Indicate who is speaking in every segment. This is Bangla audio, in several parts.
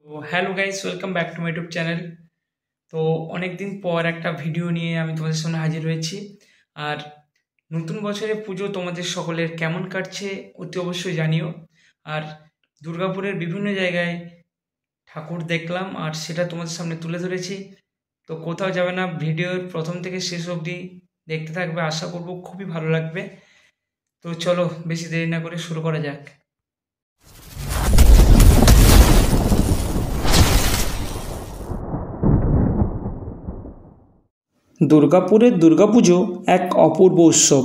Speaker 1: তো hello guys, welcome back to my YouTube channel. তো অনেক দিন পর একটা ভিডিও নিয়ে আমি তোমাদের সামনে হাজির হয়েছি। আর নতুন বছরের পুজো তোমাদের সকলের কেমন কাটছে অতি অবশ্যই জানিও। আর দুর্গাপুরের বিভিন্ন জায়গায় ঠাকুর দেখলাম আর সেটা তোমাদের সামনে তুলে ধরেছি। তো কোথাও যাবে না, ভিডিওর প্রথম থেকে শেষ অবধি দেখতে থাকবে, আশা করবো খুবই ভালো লাগবে। তো চলো বেশি দেরি না করে শুরু করা যাক। দুর্গাপুরের দুর্গাপুজো এক অপূর্ব উৎসব,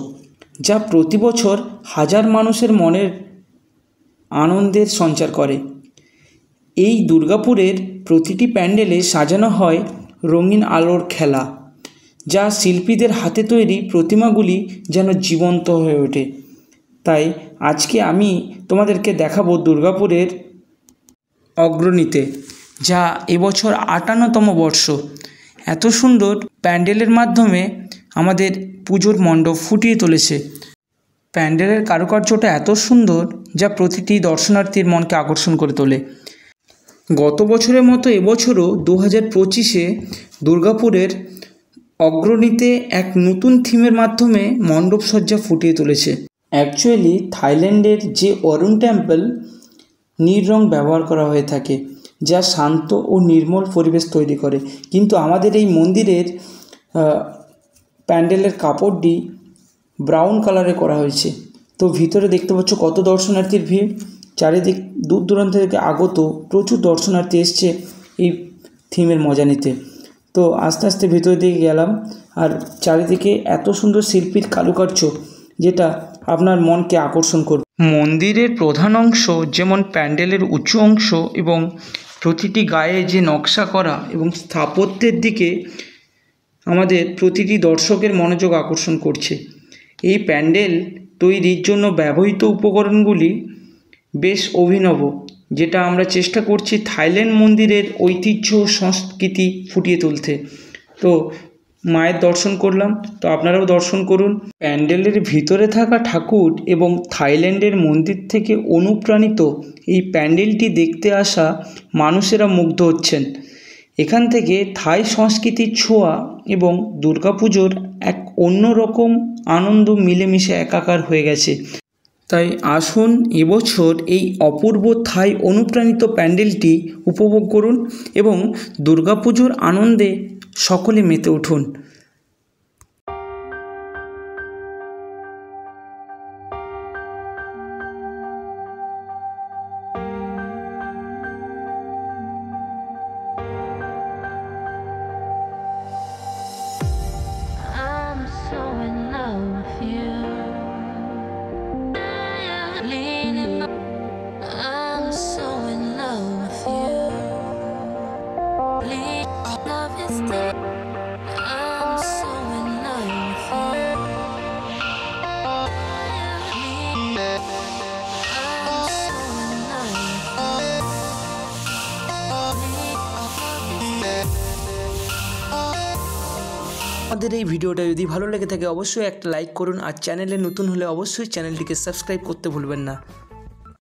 Speaker 1: যা প্রতি বছর হাজার মানুষের মনের আনন্দের সঞ্চার করে। এই দুর্গাপুরের প্রতিটি প্যান্ডেলে সাজানো হয় রঙিন আলোর খেলা, যা শিল্পীদের হাতে তৈরি প্রতিমাগুলি যেন জীবন্ত হয়ে ওঠে। তাই আজকে আমি তোমাদেরকে দেখাবো দুর্গাপুরের অগ্রণীতে, যা এবছর ৫৮তম বর্ষ। এত সুন্দর প্যান্ডেলের মাধ্যমে আমাদের পুজোর মণ্ডপ ফুটিয়ে তুলেছে। প্যান্ডেলের কারুকার্যটা এত সুন্দর, যা প্রতিটি দর্শনার্থীর মনকে আকর্ষণ করে তোলে। গত বছরের মতো এবছরও ২০২৫-এ দুর্গাপুরের অগ্রণীতে এক নতুন থিমের মাধ্যমে মণ্ডপ সজ্জা ফুটিয়ে তুলেছে। অ্যাকচুয়ালি থাইল্যান্ডের যে অরুণ টেম্পল নীল রং ব্যবহার করা হয়ে থাকে, যা শান্ত ও নির্মল পরিবেশ তৈরি করে, কিন্তু আমাদের এই মন্দিরের প্যান্ডেলের কাপড়টি ব্রাউন কালারে করা হয়েছে। তো ভিতরে দেখতে পাচ্ছ কত দর্শনার্থীর ভিড়। চারিদিক দূর দূরান্ত থেকে আগত প্রচুর দর্শনার্থী এসছে এই থিমের মজা নিতে। তো আস্তে আস্তে ভিতরের দিকে গেলাম, আর চারিদিকে এত সুন্দর শিল্পীর কারুকার্য, যেটা আপনার মনকে আকর্ষণ করবে। মন্দিরের প্রধান অংশ যেমন প্যান্ডেলের উঁচু অংশ এবং প্রতিটি গায়ে যে নকশা করা এবং স্থাপত্যের দিকে আমাদের প্রতিটি দর্শকের মনোযোগ আকর্ষণ করছে। এই প্যান্ডেল তৈরির জন্য ব্যবহৃত উপকরণগুলি বেশ অভিনব, যেটা আমরা চেষ্টা করছি থাইল্যান্ড মন্দিরের ঐতিহ্য সংস্কৃতি ফুটিয়ে তুলতে। তো মায়ের দর্শন করলাম, তো আপনারাও দর্শন করুন। প্যান্ডেলের ভিতরে থাকা ঠাকুর এবং থাইল্যান্ডের মন্দির থেকে অনুপ্রাণিত এই প্যান্ডেলটি দেখতে আসা মানুষেরা মুগ্ধ হচ্ছেন। এখান থেকে থাই সংস্কৃতির ছোঁয়া এবং দুর্গাপুজোর এক অন্যরকম আনন্দ মিলেমিশে একাকার হয়ে গেছে। তাই আসুন এবছর এই অপূর্ব থাই অনুপ্রাণিত প্যান্ডেলটি উপভোগ করুন এবং দুর্গাপুজোর আনন্দে সকলে মেতে উঠুন। আমাদের এই ভিডিওটা যদি ভালো লেগে থাকে অবশ্যই একটা লাইক করুন, আর চ্যানেলে নতুন হলে অবশ্যই চ্যানেলটিকে সাবস্ক্রাইব করতে ভুলবেন না।